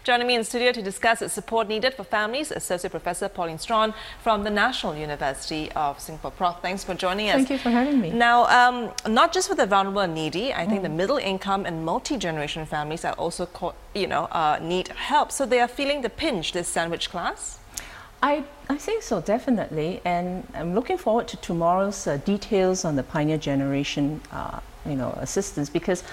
Joining me in studio to discuss the support needed for families, Associate Professor Paulin Straughan from the National University of Singapore. Prof, thanks for joining us. Thank you for having me. Now, not just for the vulnerable and needy, I think the middle income and multi-generation families are also, need help. So they are feeling the pinch, this sandwich class? I think so, definitely. And I'm looking forward to tomorrow's details on the Pioneer Generation, assistance, because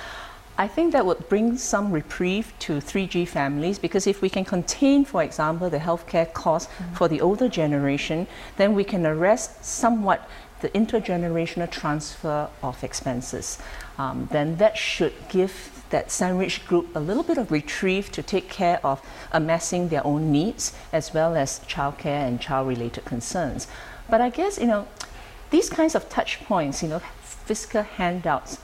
I think that would bring some reprieve to 3G families, because if we can contain, for example, the healthcare costs for the older generation, then we can arrest somewhat the intergenerational transfer of expenses. Then that should give that sandwich group a little bit of reprieve to take care of amassing their own needs, as well as childcare and child-related concerns. But I guess, these kinds of touch points, fiscal handouts,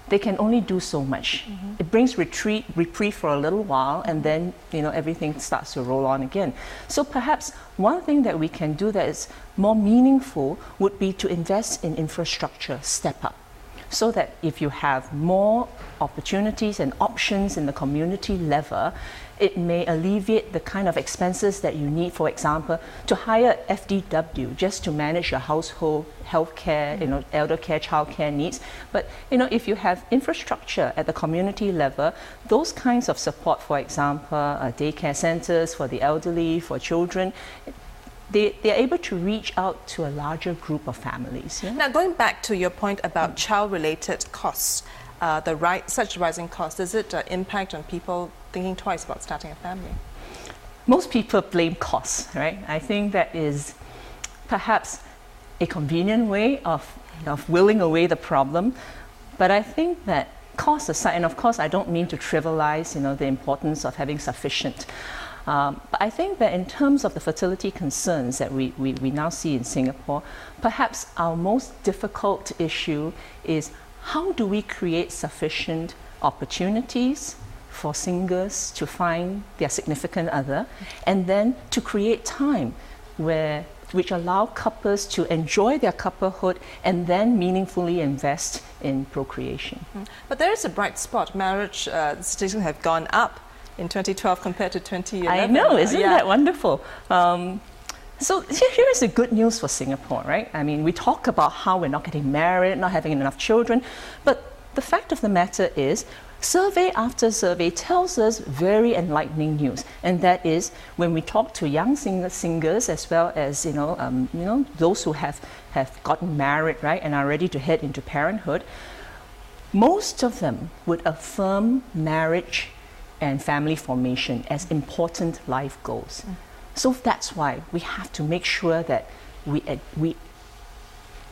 they can only do so much. It brings reprieve for a little while, and then everything starts to roll on again. So perhaps one thing that we can do that is more meaningful would be to invest in infrastructure, step up, so that if you have more opportunities and options in the community level, it may alleviate the kind of expenses that you need, for example, to hire FDW just to manage your household healthcare, elder care, childcare needs. But if you have infrastructure at the community level, those kinds of support, for example, daycare centers for the elderly, for children, they're able to reach out to a larger group of families. Yeah? Now, going back to your point about child-related costs, such rising costs, does it impact on people thinking twice about starting a family? Most people blame costs, right? I think that is perhaps a convenient way of willing away the problem. But I think that costs aside, and of course I don't mean to trivialize, the importance of having sufficient. But I think that in terms of the fertility concerns that we now see in Singapore, perhaps our most difficult issue is how do we create sufficient opportunities for singles to find their significant other, and then to create time which allow couples to enjoy their couplehood and then meaningfully invest in procreation. But there is a bright spot. Marriage statistics have gone up in 2012 compared to 2011. I know, isn't that wonderful? So here is the good news for Singapore, right? I mean, we talk about how we're not getting married, not having enough children, but the fact of the matter is, survey after survey tells us very enlightening news, and that is when we talk to young singles as well as those who have gotten married, right, and are ready to head into parenthood, most of them would affirm marriage and family formation as important life goals. So that's why we have to make sure that we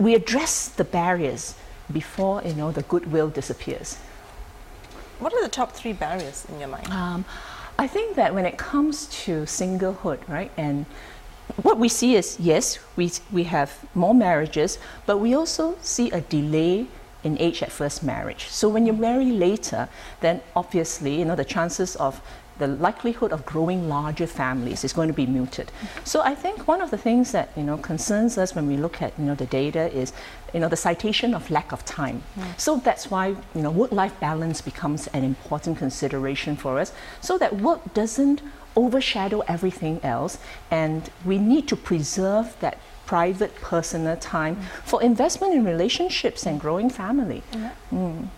address the barriers before the goodwill disappears. What are the top 3 barriers in your mind? I think that when it comes to singlehood, right, and what we see is, yes, we have more marriages, but we also see a delay in age at first marriage. So when you marry later, then obviously, the chances of the likelihood of growing larger families is going to be muted. So I think one of the things that concerns us when we look at the data is the citation of lack of time. So that's why work-life balance becomes an important consideration for us, so that work doesn't overshadow everything else, and we need to preserve that private, personal time for investment in relationships and growing family.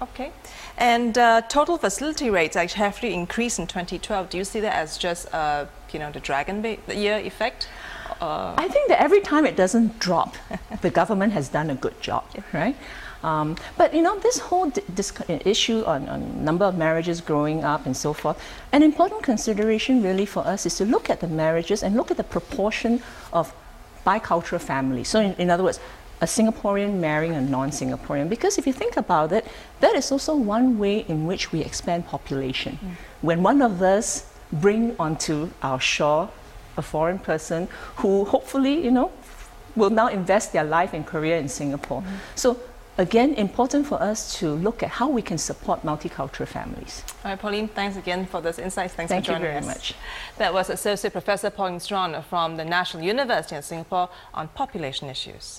Okay. And total fertility rates actually have increased in 2012. Do you see that as just, the dragon year effect? I think that every time it doesn't drop, the government has done a good job, right? But this whole issue on number of marriages growing up and so forth, an important consideration really for us is to look at the marriages and look at the proportion of bicultural families. So in other words, a Singaporean marrying a non-Singaporean. Because if you think about it, that is also one way in which we expand population. When one of us bring onto our shore a foreign person who hopefully, will now invest their life and career in Singapore. So again, important for us to look at how we can support multicultural families. All right, Pauline, thanks again for those insights. Thanks for joining us. Thank you very much. That was Associate Professor Paulin Straughan from the National University of Singapore on population issues.